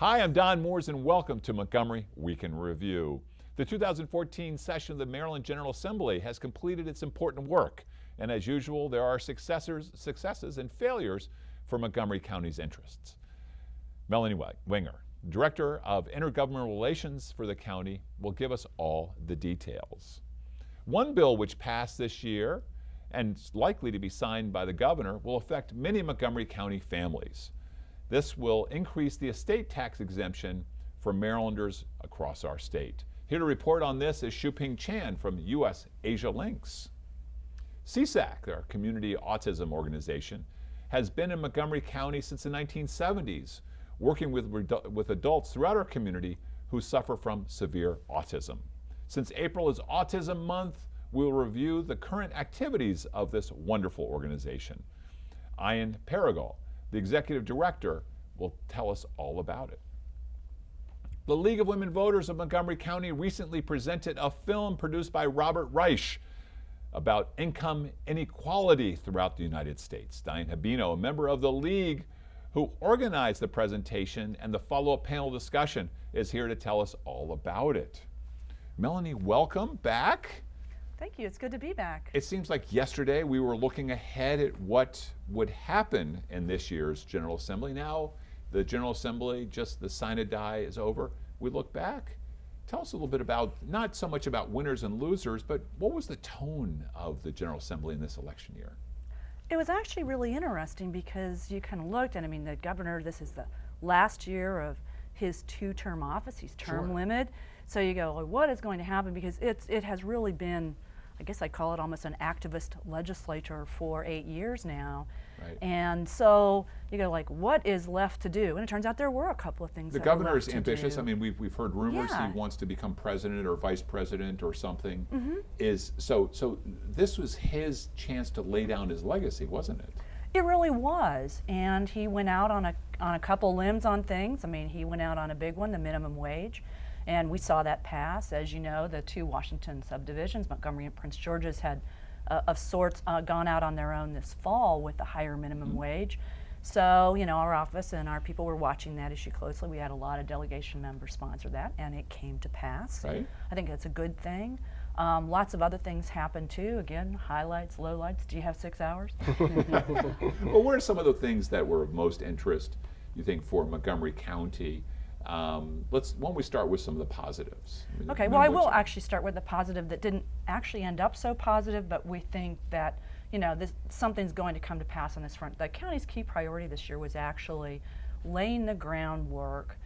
Hi, I'm Don Mooers and welcome to Montgomery Week in Review. The 2014 session of the Maryland General Assembly has completed its important work, and as usual, there are successes and failures for Montgomery County's interests. Melanie Wenger, Director of Intergovernmental Relations for the county, will give us all the details. One bill which passed this year and is likely to be signed by the governor will affect many Montgomery County families. This will increase the estate tax exemption for Marylanders across our state. Here to report on this is Shu-Ping Chan from U.S. Asia Links. CSAAC, our community autism organization, has been in Montgomery County since the 1970s, working with adults throughout our community who suffer from severe autism. Since April is Autism Month, we'll review the current activities of this wonderful organization. Diane Paregol, the executive director, will tell us all about it. The League of Women Voters of Montgomery County recently presented a film produced by Robert Reich about income inequality throughout the United States. Diane Hibino, a member of the League who organized the presentation and the follow-up panel discussion, is here to tell us all about it. Melanie, welcome back. Thank you. It's good to be back. It seems like yesterday we were looking ahead at what would happen in this year's General Assembly. Now the General Assembly, just the sine die is over. We look back. Tell us a little bit about, not so much about winners and losers, but what was the tone of the General Assembly in this election year? It was actually really interesting because you kind of looked, and I mean, the governor, this is the last year of his two-term office. He's term limited. So you go, well, what is going to happen? Because it has really been, I guess I call it almost an activist legislature for 8 years now. Right. And so you go like, what is left to do? And it turns out there were a couple of things the that governor were is left ambitious. to do. I mean, we've heard rumors he wants to become president or vice president or something. So this was his chance to lay down his legacy, wasn't it? It really was, and he went out on a couple limbs on things. I mean, he went out on a big one, the minimum wage, and we saw that pass. As you know, the two Washington subdivisions, Montgomery and Prince George's, had of sorts gone out on their own this fall with the higher minimum wage. So, you know, our office and our people were watching that issue closely. We had a lot of delegation members sponsor that, and it came to pass. Right. I think that's a good thing. Lots of other things happened too. Again, highlights, lowlights. Do you have 6 hours? Well, what are some of the things that were of most interest, you think, for Montgomery County? Why don't we start with some of the positives? I mean, Okay, well, I will actually start with the positive that didn't actually end up so positive, but we think that, you know, something's going to come to pass on this front. The county's key priority this year was actually laying the groundwork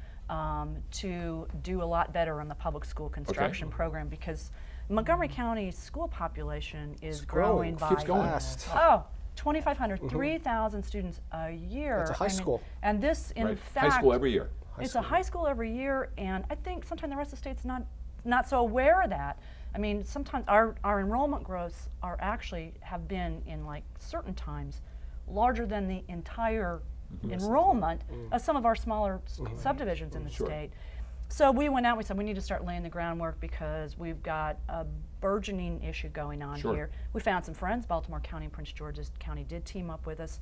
to do a lot better on the public school construction program, because Montgomery County's school population is growing by keeps going. 2,500, 3,000 students a year. That's a high school. And this, in fact, high school every year. It's a high school every year, and I think sometimes the rest of the state's not so aware of that. I mean, sometimes our enrollment growths have been in like certain times larger than the entire enrollment of some of our smaller subdivisions in the state. So we went out and we said we need to start laying the groundwork because we've got a burgeoning issue going on here. We found some friends. Baltimore County and Prince George's County did team up with us,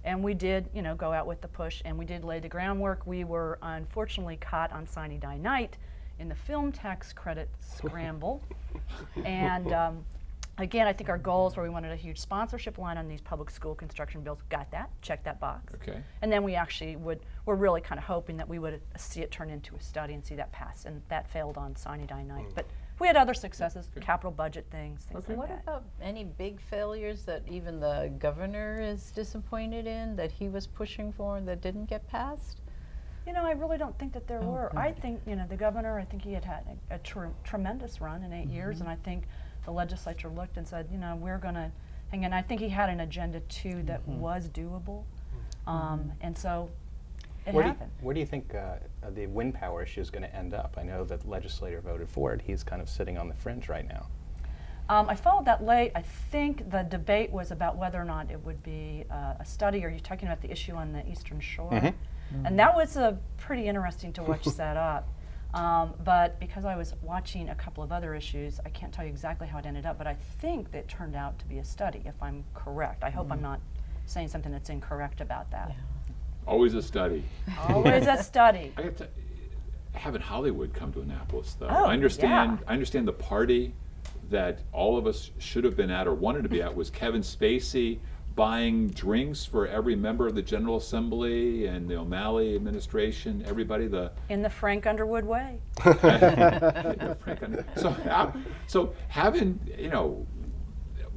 and we did, you know, go out with the push, and we did lay the groundwork. We were unfortunately caught on sine die night in the film tax credit scramble. And again, I think our goals where we wanted a huge sponsorship line on these public school construction bills, got that, checked that box. Okay. And then we actually we're really kind of hoping that we would see it turn into a study and see that pass, and that failed on sine die night. But we had other successes, capital budget things like What that. about any big failures that even the governor is disappointed in, that he was pushing for that didn't get passed? You know, I really don't think that there were. I think, you know, the governor, I think he had a tremendous run in 8 years, and I think the legislature looked and said, you know, we're going to hang in. I think he had an agenda too that was doable, and so it happened. Where do you think the wind power issue is going to end up? I know that the legislator voted for it. He's kind of sitting on the fringe right now. I followed that late. I think the debate was about whether or not it would be a study. Are you talking about the issue on the Eastern Shore? And that was pretty interesting to watch set up. But because I was watching a couple of other issues, I can't tell you exactly how it ended up, but I think that it turned out to be a study, if I'm correct. I hope I'm not saying something that's incorrect about that. Always a study. Always a study. I have to having Hollywood come to Annapolis, though. Oh, I understand. yeah. I understand the party that all of us should have been at or wanted to be at was Kevin Spacey buying drinks for every member of the General Assembly and the O'Malley administration. Everybody. In the Frank Underwood way. So having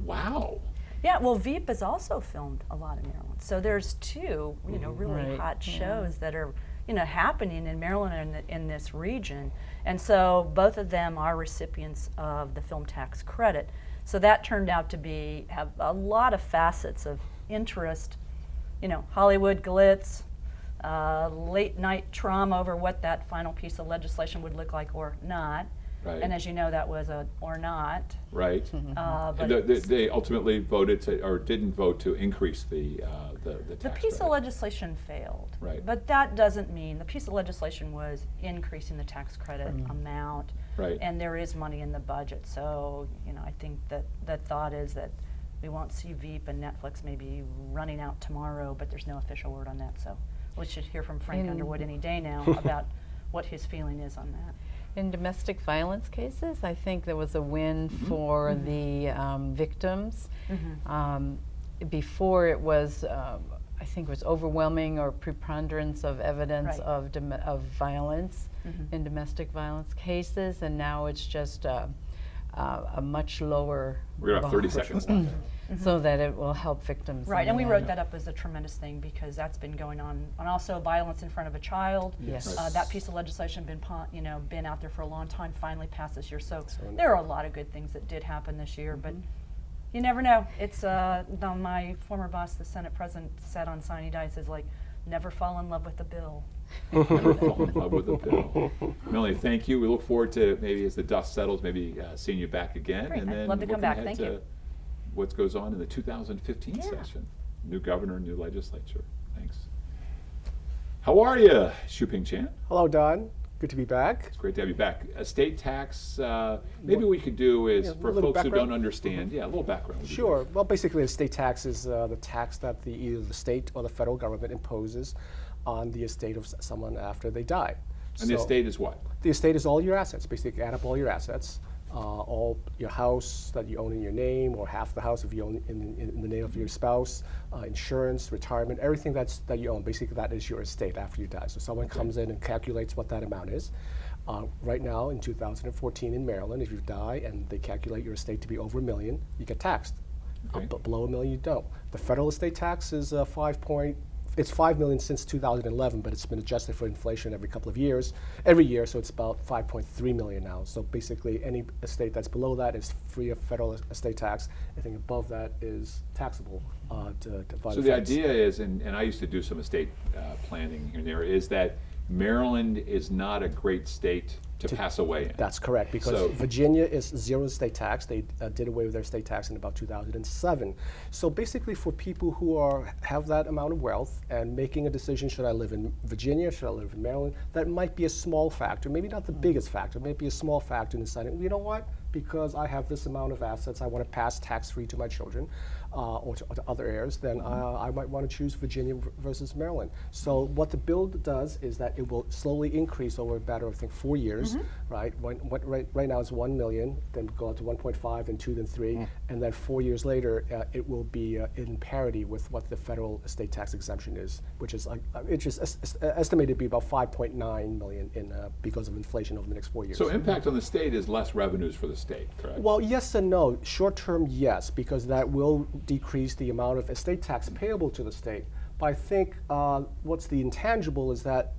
wow. Yeah, well, Veep has also filmed a lot in Maryland. So there's two, really Right, hot yeah. shows that are, happening in Maryland and in this region. And so both of them are recipients of the film tax credit. So that turned out to have a lot of facets of interest, Hollywood glitz, late night trauma over what that final piece of legislation would look like or not. Right. And as you know, that was a or not. Right. But And they ultimately voted to, or didn't vote to increase the the tax piece of credit. legislation failed. Right. But that doesn't mean, the piece of legislation was increasing the tax credit amount. Right. And there is money in the budget. So, I think that the thought is that we won't see Veep and Netflix maybe running out tomorrow, but there's no official word on that. So we should hear from Frank Underwood any day now about what his feeling is on that. In domestic violence cases, I think there was a win for the victims. Before it was, I think it was overwhelming or preponderance of evidence Right. of violence in domestic violence cases, and now it's just a much lower We're going to have 30 bar, seconds left. so that it will help victims. Right, in and we the wrote end. that up as a tremendous thing because that's been going on, and also violence in front of a child. Yes. That piece of legislation been out there for a long time. Finally passed this year, so there are a lot of good things that did happen this year. But you never know. It's my former boss, the Senate president, said on signing day, says like, never fall in love with a bill. Never fall in love with a bill. Melanie, thank you. We look forward to maybe as the dust settles, maybe seeing you back again, Great. and I'd then love to come looking back. ahead Thank to you. what goes on in the 2015 session. New governor, new legislature. Thanks. How are you, Shu-Ping Chan? Hello, Don. Good to be back. It's great to have you back. Estate tax, maybe what we could do is, Yeah, for a little folks who background. don't understand, a little background. would be Sure. Well, basically, the estate tax is the tax that either the state or the federal government imposes on the estate of someone after they die. great. And the So estate is what? the estate is all your assets. Basically, add up all your assets, all your house that you own in your name, or half the house if you own in the name of your spouse, insurance, retirement, everything that you own. Basically, that is your estate after you die. So someone comes in and calculates what that amount is. Right now, in 2014 in Maryland, if you die and they calculate your estate to be over $1 million, you get taxed. Okay. But below $1 million, you don't. The federal estate tax is it's $5 million since 2011, but it's been adjusted for inflation every year, so it's about $5.3 million now. So basically, any estate that's below that is free of federal estate tax. Anything above that is taxable to So the idea is, and I used to do some estate planning here and there, is that Maryland is not a great state to pass away in. That's correct, because So- Virginia is zero estate tax. They did away with their estate tax in about 2007. So basically, for people who have that amount of wealth and making a decision, should I live in Virginia, should I live in Maryland, that might be a small factor, maybe not the biggest factor, maybe a small factor in deciding, you know what, because I have this amount of assets, I want to pass tax-free to my children or to other heirs, then I might want to choose Virginia versus Maryland. So what the bill does is that it will slowly increase over a matter of, I think, 4 years, right? Right now it's 1 million, then go up to 1.5, then 2, then 3, and then 4 years later, it will be in parity with what the federal estate tax exemption is, which is estimated to be about 5.9 million because of inflation over the next 4 years. So impact on the state is less revenues for the state, correct? Well, yes and no. Short term, yes, because that will decrease the amount of estate tax payable to the state. But I think what's the intangible is that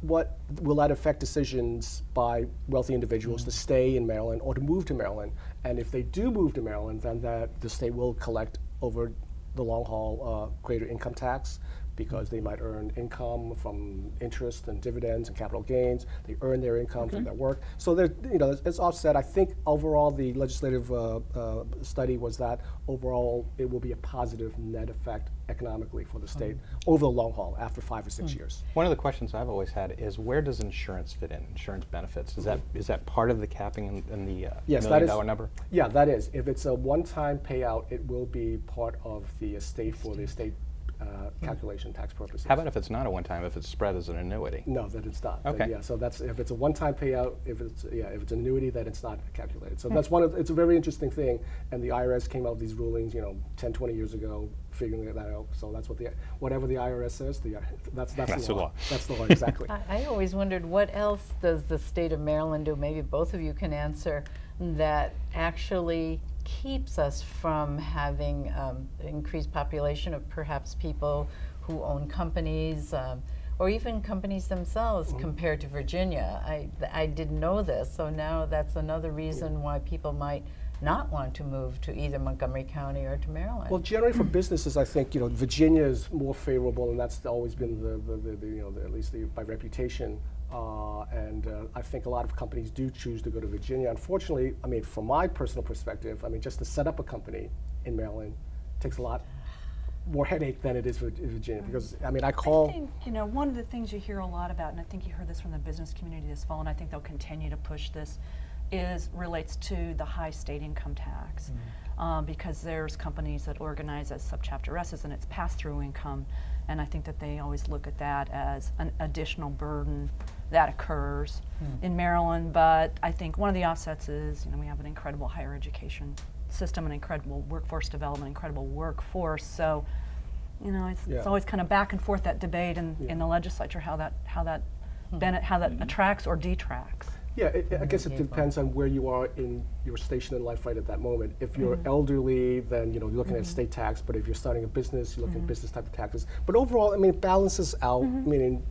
what will that affect decisions by wealthy individuals to stay in Maryland or to move to Maryland? And if they do move to Maryland, then the state will collect over the long haul greater income tax, because they might earn income from interest and dividends and capital gains. They earn their income from their work. So it's offset. I think overall the legislative study was that overall it will be a positive net effect economically for the state over the long haul after 5 or 6 years. One of the questions I've always had is, where does insurance fit in? Insurance benefits, is that part of the capping in the Yes, $1 that million is. number? Yeah, that is. If it's a one-time payout, it will be part of the estate for the estate calculation tax purposes. How about if it's not a one-time, if it's spread as an annuity? No, that it's not. Okay. Yeah, so that's if it's a one-time payout. If it's an annuity, then it's not calculated. So that's it's a very interesting thing. And the IRS came out with these rulings, 10, 20 years ago, figuring that out. So that's what whatever the IRS says, that's the law. That's the law, exactly. I always wondered what else does the state of Maryland do, maybe both of you can answer, that actually keeps us from having increased population of perhaps people who own companies or even companies themselves compared to Virginia. I didn't know this, so now that's another reason why people might not want to move to either Montgomery County or to Maryland. Well, generally for businesses, I think Virginia is more favorable, and that's always been the at least by reputation. And I think a lot of companies do choose to go to Virginia. Unfortunately, I mean, from my personal perspective, I mean, just to set up a company in Maryland takes a lot more headache than it is for Virginia. Because I mean, I think one of the things you hear a lot about, and I think you heard this from the business community this fall, and I think they'll continue to push this, relates to the high state income tax. Because there's companies that organize as subchapter S's and it's pass-through income, and I think that they always look at that as an additional burden that occurs in Maryland. But I think one of the offsets is we have an incredible higher education system, an incredible workforce development, incredible workforce. So it's always kind of back and forth, that debate in the legislature, how that attracts or detracts. Yeah, I guess it depends on where you are in your station in life right at that moment. If you're elderly, then you're looking at state tax. But if you're starting a business, you're looking at business type of taxes. But overall, I mean, it balances out. Meaning,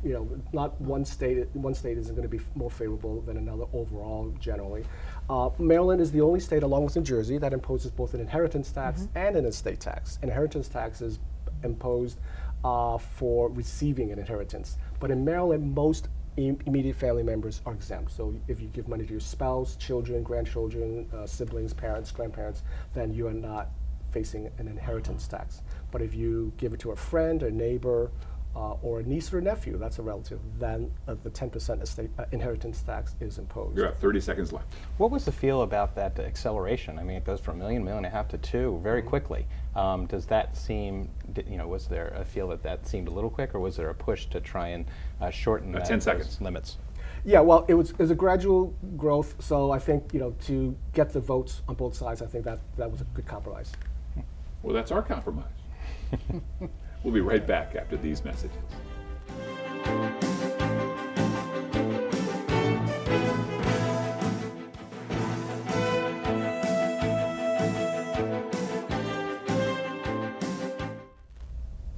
not one state isn't going to be more favorable than another overall. Generally, Maryland is the only state, along with New Jersey, that imposes both an inheritance tax and an estate tax. Inheritance tax is imposed for receiving an inheritance, but in Maryland, most immediate family members are exempt. So if you give money to your spouse, children, grandchildren, siblings, parents, grandparents, then you are not facing an inheritance tax. But if you give it to a friend, a neighbor, or a niece or a nephew, that's a relative, then the 10% estate inheritance tax is imposed. You have 30 seconds left. What was the feel about that acceleration? I mean, it goes from $1.5 million to $2 million very quickly. Does that seem, was there a feel that seemed a little quick, or was there a push to try and shorten 10 seconds. those limits? Yeah, well, it was a gradual growth. So I think to get the votes on both sides, I think that was a good compromise. Well, that's our compromise. We'll be right back after these messages.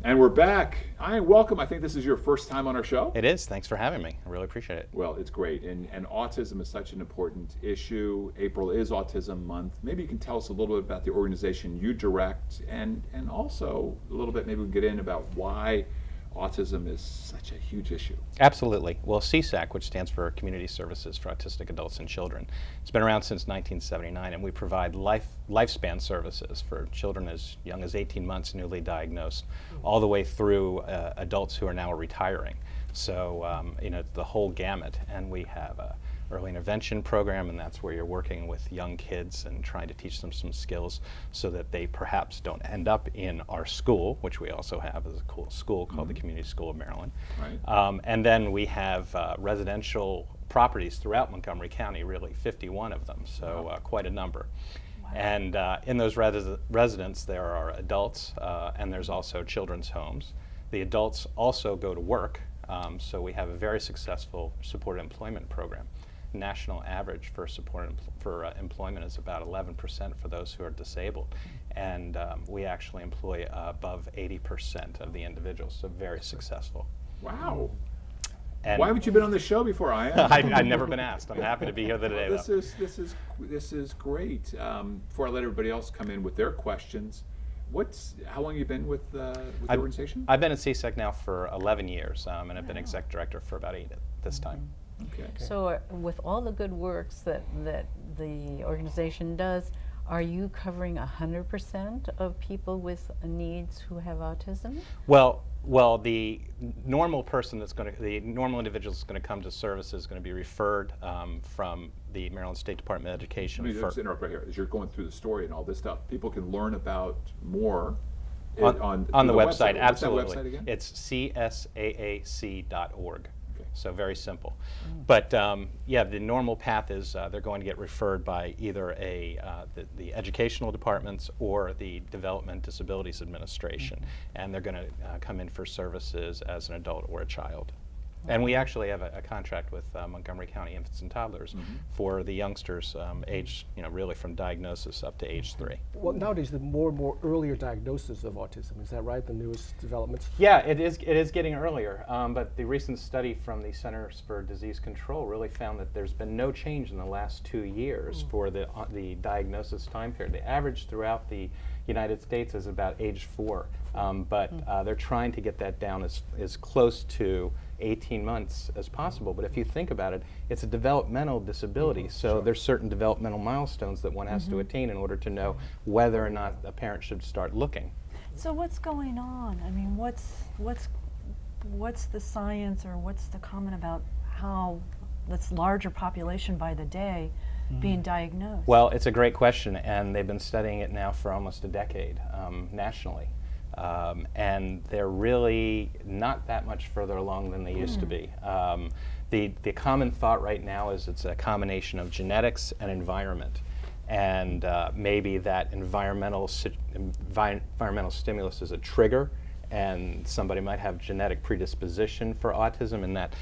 And we're back. Hi, welcome. I think this is your first time on our show. It is. Thanks for having me. I really appreciate it. Well, it's great. And autism is such an important issue. April is Autism Month. Maybe you can tell us a little bit about the organization you direct, and also a little bit, maybe we can get in about why autism is such a huge issue. Absolutely. Well, CSAAC, which stands for Community Services for Autistic Adults and Children, it's been around since 1979, and we provide lifespan services for children as young as 18 months, newly diagnosed, all the way through adults who are now retiring. So, the whole gamut. And we have a early intervention program, and that's where you're working with young kids and trying to teach them some skills so that they perhaps don't end up in our school, which we also have as a cool school called the Community School of Maryland. Right. And then we have residential properties throughout Montgomery County, really 51 of them, so quite a number. Wow. And in those residents, there are adults, and there's also children's homes. The adults also go to work, so we have a very successful supported employment program. National average for employment is about 11% for those who are disabled, and we actually employ above 80% of the individuals, so very succcessful. Wow. And why haven't you been on the show before, Ian? I've never been asked. I'm happy to be here today. This is great. Before I let everybody else come in with their questions, how long have you been with the organization? I've been at CSAAC now for 11 years, and I've been exec director for about 8 at this time. Okay. So with all the good works that the organization does, are you covering 100% of people with needs who have autism? Well, the normal individual that's going to come to service is going to be referred from the Maryland State Department of Education. Let me just interrupt right here. As you're going through the story and all this stuff, people can learn about more On through the website, What's absolutely. that website again? It's CSAAC.org. Okay. So very simple. But yeah, the normal path is they're going to get referred by either the educational departments or the Development Disabilities Administration, and they're going to come in for services as an adult or a child. And we actually have a contract with Montgomery County Infants and Toddlers for the youngsters aged, really from diagnosis up to age 3. Well, nowadays, the more and more earlier diagnosis of autism, is that right? The newest developments? Yeah, it is getting earlier, but the recent study from the Centers for Disease Control really found that there's been no change in the last 2 years for the diagnosis time period. The average throughout the United States is about age 4, but they're trying to get that down as close to 18 months as possible. But if you think about it, it's a developmental disability, so there's certain developmental milestones that one has to attain in order to know whether or not a parent should start looking. So what's going on? I mean, what's the science, or what's the comment about how this larger population by the day being diagnosed? Well, it's a great question, and they've been studying it now for almost a decade nationally. And they're really not that much further along than they used to be. The common thought right now is it's a combination of genetics and environment. And maybe that environmental stimulus is a trigger, and somebody might have genetic predisposition for autism, and that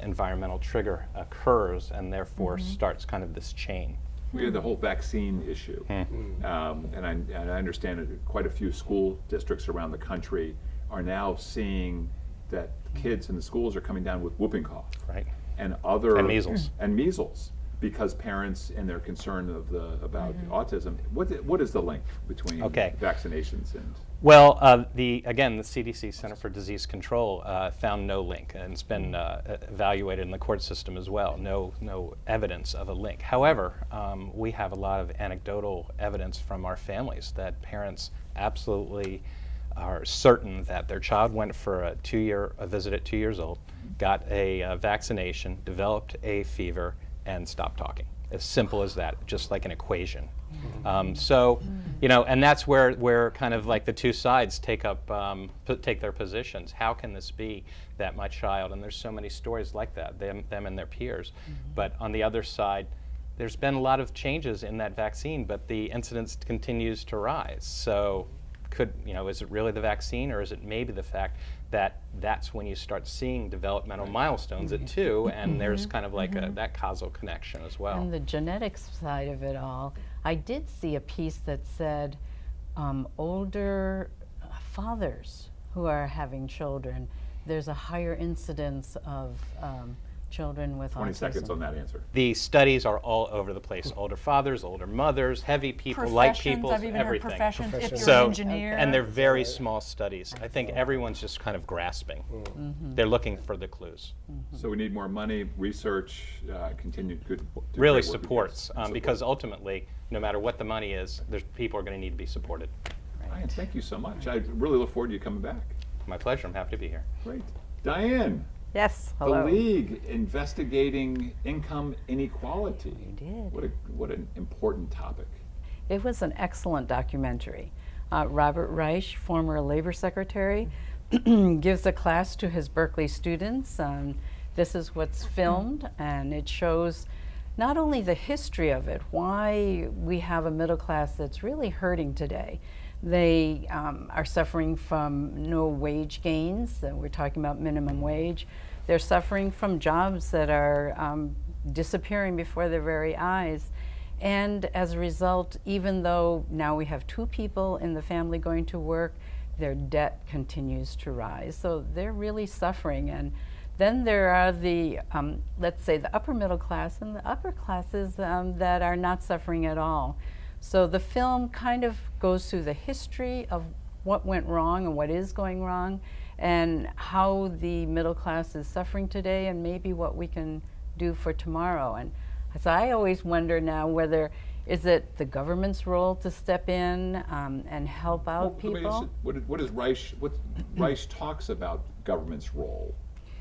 environmental trigger occurs and therefore starts kind of this chain. We had the whole vaccine issue, and I understand that quite a few school districts around the country are now seeing that kids in the schools are coming down with whooping cough, Right. and measles, because parents, in their concern about autism. What is the link between vaccinations and? Well, the CDC, Center for Disease Control, found no link, and it's been evaluated in the court system as well. No evidence of a link. However, we have a lot of anecdotal evidence from our families that parents absolutely are certain that their child went for a visit at 2 years old, got a vaccination, developed a fever, and stopped talking. As simple as that, just like an equation. So, and that's where kind of like the two sides take their positions. How can this be that my child, and there's so many stories like that, them and their peers. But on the other side, there's been a lot of changes in that vaccine, but the incidence continues to rise. So is it really the vaccine, or is it maybe the fact that that's when you start seeing developmental milestones at 2, and there's kind of like that causal connection as well. And the genetics side of it all, I did see a piece that said older fathers who are having children, there's a higher incidence of children with 20 autism. seconds on that answer. The studies are all over the place. Older fathers, older mothers, heavy people, light people, I've even everything. heard professions, if you're So, an engineer. and they're very small studies. I think everyone's just kind of grasping. They're looking for the clues. So we need more money, research, continued good. Really great work with supports, this. because ultimately, no matter what the money is, people are going to need to be supported. Diane, thank you so much. I really look forward to you coming back. My pleasure. I'm happy to be here. Great. Diane, Yes, the hello. League investigating income inequality. We did. What an important topic. It was an excellent documentary. Robert Reich, former labor secretary, gives a class to his Berkeley students. This is what's filmed, and it shows not only the history of it, why we have a middle class that's really hurting today. They are suffering from no wage gains. We're talking about minimum wage. They're suffering from jobs that are disappearing before their very eyes. And as a result, even though now we have 2 people in the family going to work, their debt continues to rise. So they're really suffering. And then there are the, let's say, the upper middle class and the upper classes that are not suffering at all. So the film kind of goes through the history of what went wrong and what is going wrong, and how the middle class is suffering today, and maybe what we can do for tomorrow. And so I always wonder now whether is it the government's role to step in and help out people? What Reich talks about government's role?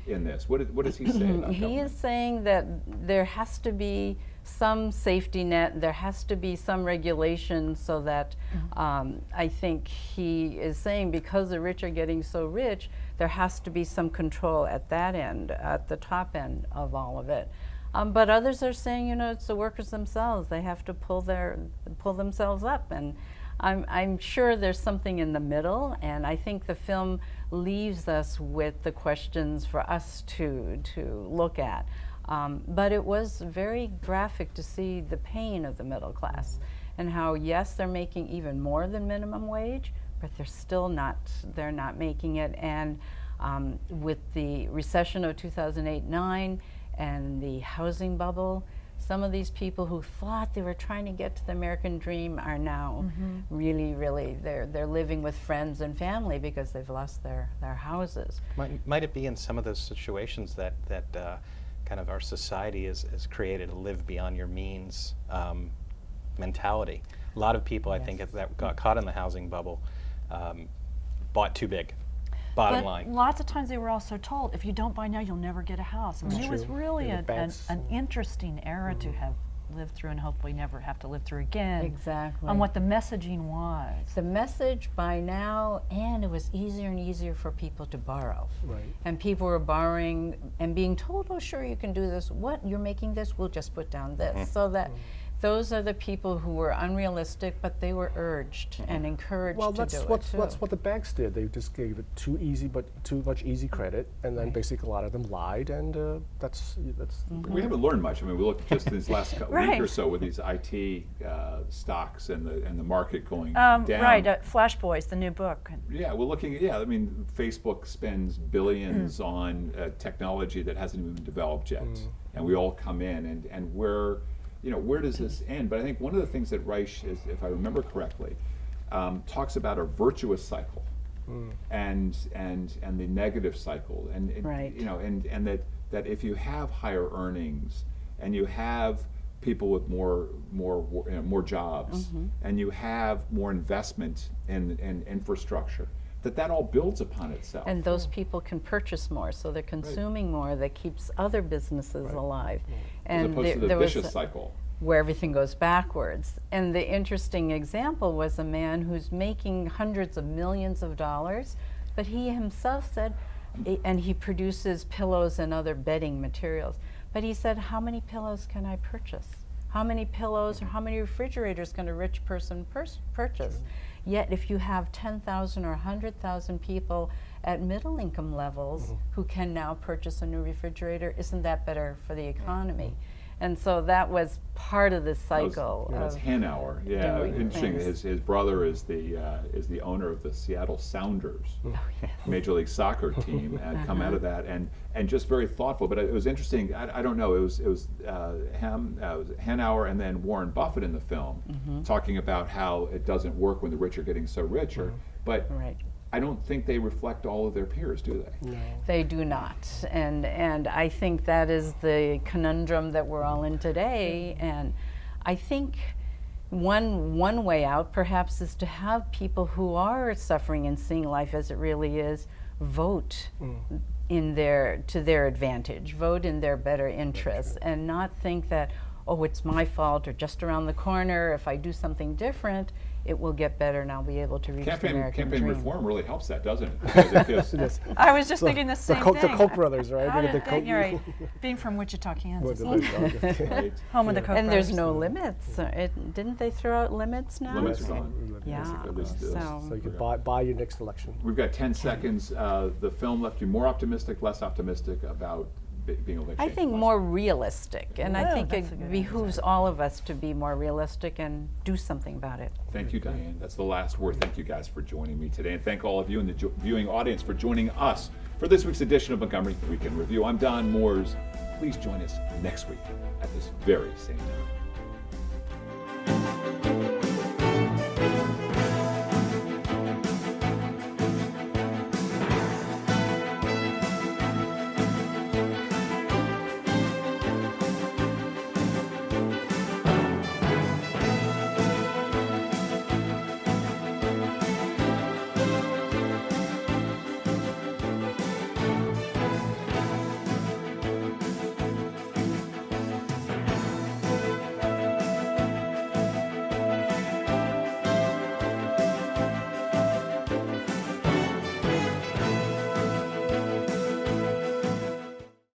in this? What does he say about He government? is saying that there has to be some safety net, there has to be some regulation so that I think he is saying because the rich are getting so rich, there has to be some control at that end, at the top end of all of it. But others are saying, you know, it's the workers themselves. They have to pull themselves up. And I'm sure there's something in the middle, and I think the film leaves us with the questions for us to look at. But it was very graphic to see the pain of the middle class and how, yes, they're making even more than minimum wage, but they're not making it. And with the recession of 2008-9 and the housing bubble, some of these people who thought they were trying to get to the American dream are now really, they're living with friends and family because they've lost their houses. Might it be in some of those situations that kind of our society has created a live beyond your means mentality? A lot of people, I think, that got caught in the housing bubble bought too big. Bottom But line. lots of times they were also told, if you don't buy now, you'll never get a house. I mean, it was really And the banks. an interesting era to have lived through and hopefully never have to live through again. Exactly. On what the messaging was. The message by now, and it was easier and easier for people to borrow. Right. And people were borrowing and being told, oh, sure, you can do this. What, you're making this? We'll just put down this. So that those are the people who were unrealistic, but they were urged and encouraged Well, to that's do what it, too. that's what the banks did. They just gave it too much easy credit, and then basically a lot of them lied, and that's. We haven't learned much. I mean, we looked just in this last week Right. or so with these IT stocks and the market going down. Right, Flash Boys, the new book. Yeah, we're looking at, I mean, Facebook spends billions on technology that hasn't even been developed yet. And we all come in, and where does this end? But I think one of the things that Reich, is, if I remember correctly, talks about a virtuous cycle and the negative cycle. And Right. and that if you have higher earnings and you have people with more jobs and you have more investment in infrastructure, that all builds upon itself. And those people can purchase more, so they're consuming more. That keeps other businesses alive. as And opposed to the there was vicious cycle. where everything goes backwards. And the interesting example was a man who's making hundreds of millions of dollars, but he himself said, and he produces pillows and other bedding materials, but he said, how many pillows can I purchase? How many pillows or how many refrigerators can a rich person purchase? Yet if you have 10,000 or 100,000 people at middle income levels who can now purchase a new refrigerator, isn't that better for the economy? And so that was part of the cycle. That's of Hanauer. Yeah, doing interesting. things. His brother is the owner of the Seattle Sounders, Major League Soccer team, and come out of that, and just very thoughtful. But it was interesting. I don't know. It was Hanauer and then Warren Buffett in the film talking about how it doesn't work when the rich are getting so rich, but. Right. I don't think they reflect all of their peers, do they? No. They do not, and I think that is the conundrum that we're all in today. And I think one way out, perhaps, is to have people who are suffering and seeing life as it really is vote to their advantage, vote in their better interests, and not think that, oh, it's my fault or just around the corner. If I do something different, it will get better and I'll be able to reach the American Campaign dream. reform really helps that, doesn't it? Because it gives, Yes. I was just thinking the same The thing. Koch brothers, right? How They're did the Koch- you're right. Being from Wichita, Kansas, right? home of the Koch And there's brothers. no limits. Didn't they throw out limits now? Limits are gone. Yeah. So you can buy your next election. We've got 10 seconds. The film left you more optimistic, less optimistic about being able to I change think the more realistic, and I Oh, think that's a it good behooves all of us to be more realistic and do something about it. Thank you, Diane. That's the last word. Thank you guys for joining me today, and thank all of you in the viewing audience for joining us for this week's edition of Montgomery Weekend Review. I'm Don Mooers. Please join us next week at this very same time.